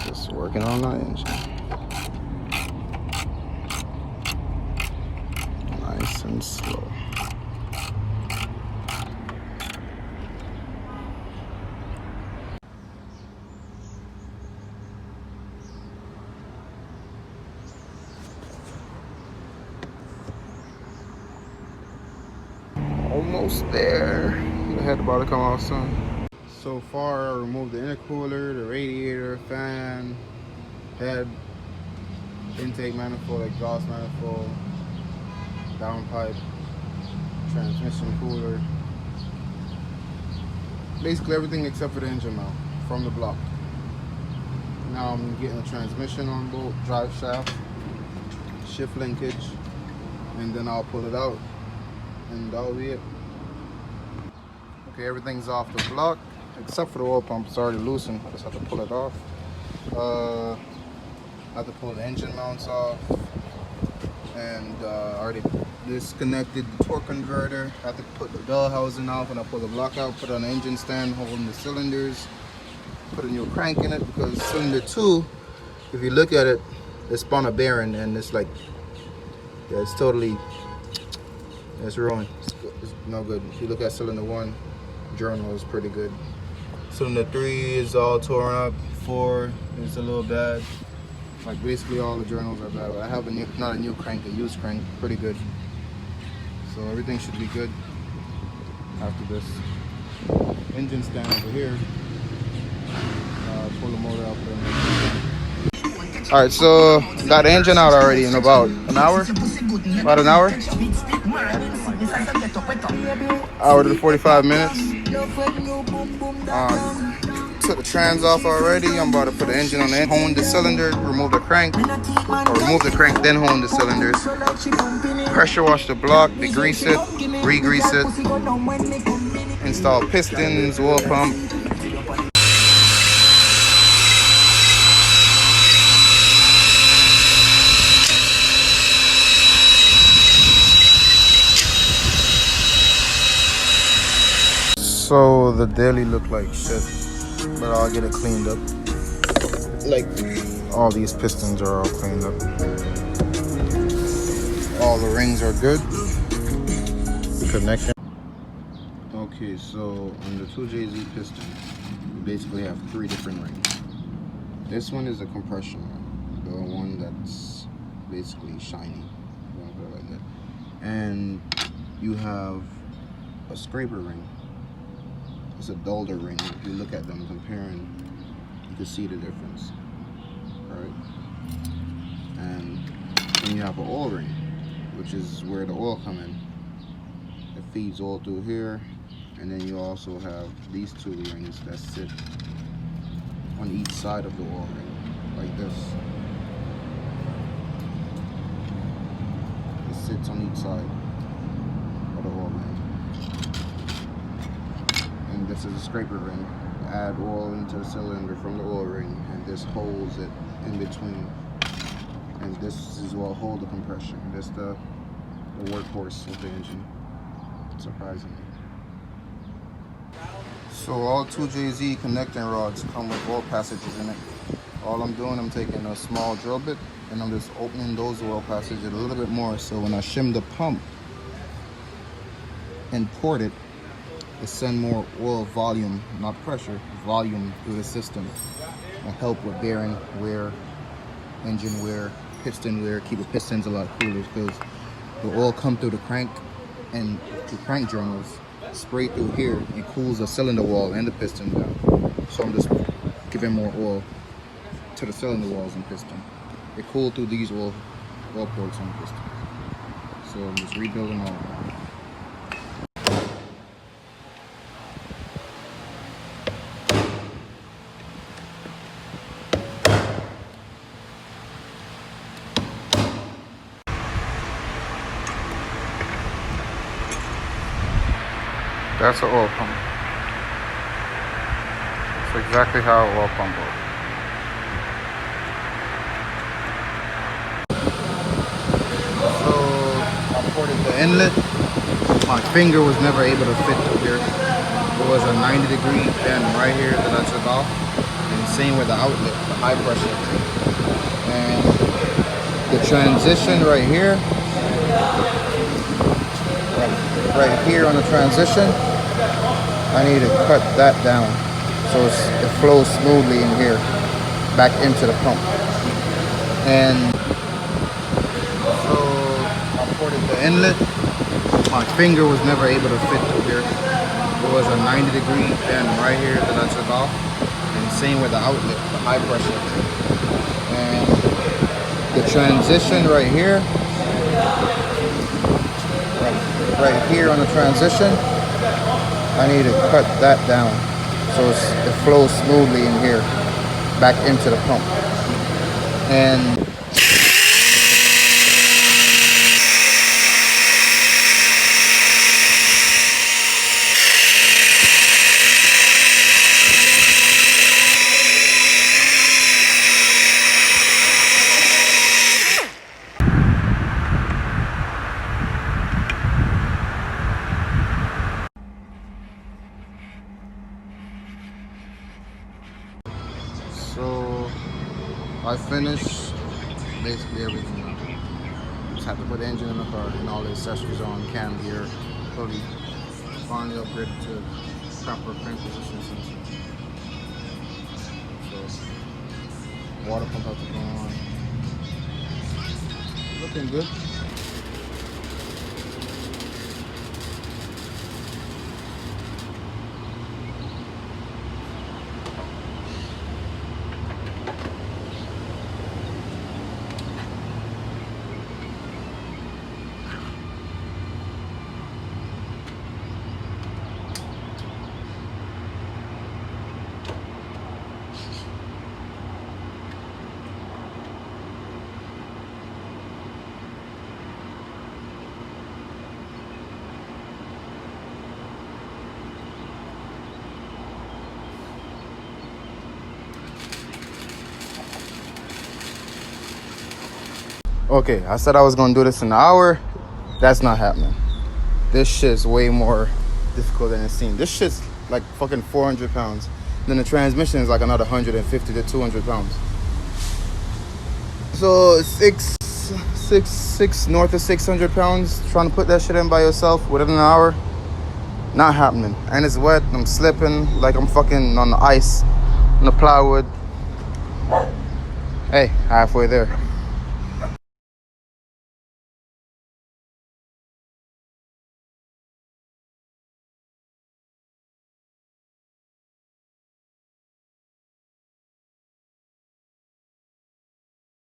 Just working on that engine. Nice and slow. Almost there. The head about to come off soon. So far, I removed the intercooler, the radiator, fan, head, intake manifold, exhaust manifold, downpipe, transmission cooler. Basically everything except for the engine mount from the block. Now I'm getting a transmission on bolt, drive shaft, shift linkage, and then I'll pull it out, and that'll be it. Okay, everything's off the block except for the oil pump. It's already loosened. I just have to pull it off. I have to pull the engine mounts off, and already disconnected the torque converter. I have to put the bell housing off when I pull the block out, put it on the engine stand holding the cylinders, put a new crank in it, because cylinder 2, if you look at it, it spun a bearing and it's like, yeah, it's totally, it's ruined. It's no good. If you look at cylinder 1, journal is pretty good. Cylinder 3 is all torn up. 4 is a little bad. Like basically all the journals are bad. But I have a new, not a new crank, a used crank, pretty good. So everything should be good after this. Engine stand over here. Pull the motor out. All right, so got the engine out already in about an hour. About an hour. Hour to 45 minutes. Took the trans off already. I'm about to put the engine on the end, hone the cylinder, remove the crank, or remove the crank, then hone the cylinders. Pressure wash the block, degrease it, re-grease it, install pistons, oil pump. So the daily look like shit, but I'll get it cleaned up. Like all these pistons are all cleaned up. All the rings are good. The connection. Okay, so on the 2JZ piston, you basically have 3 different rings. This one is a compression ring, the one that's basically shiny, like that. And you have a scraper ring. It's a duller ring. If you look at them comparing, you can see the difference, right? And then you have an oil ring, which is where the oil come in. It feeds oil through here, and then you also have these 2 rings that sit on each side of the oil ring, like this. It sits on each side of the oil ring. And this is a scraper ring. Add oil into the cylinder from the oil ring, and this holds it in between. And this is what holds the compression. This the workhorse of the engine, surprisingly. So all 2JZ connecting rods come with oil passages in it. All I'm doing, I'm taking a small drill bit and I'm just opening those oil passages a little bit more, so when I shim the pump and port it, it send more oil volume, not pressure, volume through the system. It'll help with bearing wear, engine wear, piston wear, keep the pistons a lot cooler, because the oil come through the crank and the crank journals spray through here and cools the cylinder wall and the piston down. So I'm just giving more oil to the cylinder walls and piston. It cooled through these oil ports on the piston. So I'm just rebuilding all of that. That's an oil pump. That's exactly how an oil pump works. So I ported the inlet. My finger was never able to fit through here. There was a 90-degree bend right here that I took off. and same with the outlet, the high pressure. And the transition right here, right here on the transition, I need to cut that down so it flows smoothly in here, back into the pump. And so I ported the inlet. My finger was never able to fit through here. It was a 90-degree bend right here that I took off. And same with the outlet, the high pressure. And the transition right here, right here on the transition, I need to cut that down so it flows smoothly in here, back into the pump. And so I finished basically everything now. Just had to put the engine in the car and all the accessories on, cam gear, pulley, finally upgraded to proper crank position sensor. So water pump has to go on. Looking good. Okay, I said I was gonna do this in an hour. That's not happening. This shit's way more difficult than it seems. This shit's like fucking 400 pounds. Then the transmission is like another 150 to 200 pounds. So six north of 600 pounds trying to put that shit in by yourself within an hour. Not happening. And it's wet. I'm slipping like I'm fucking on the ice, on the plywood. Hey, halfway there.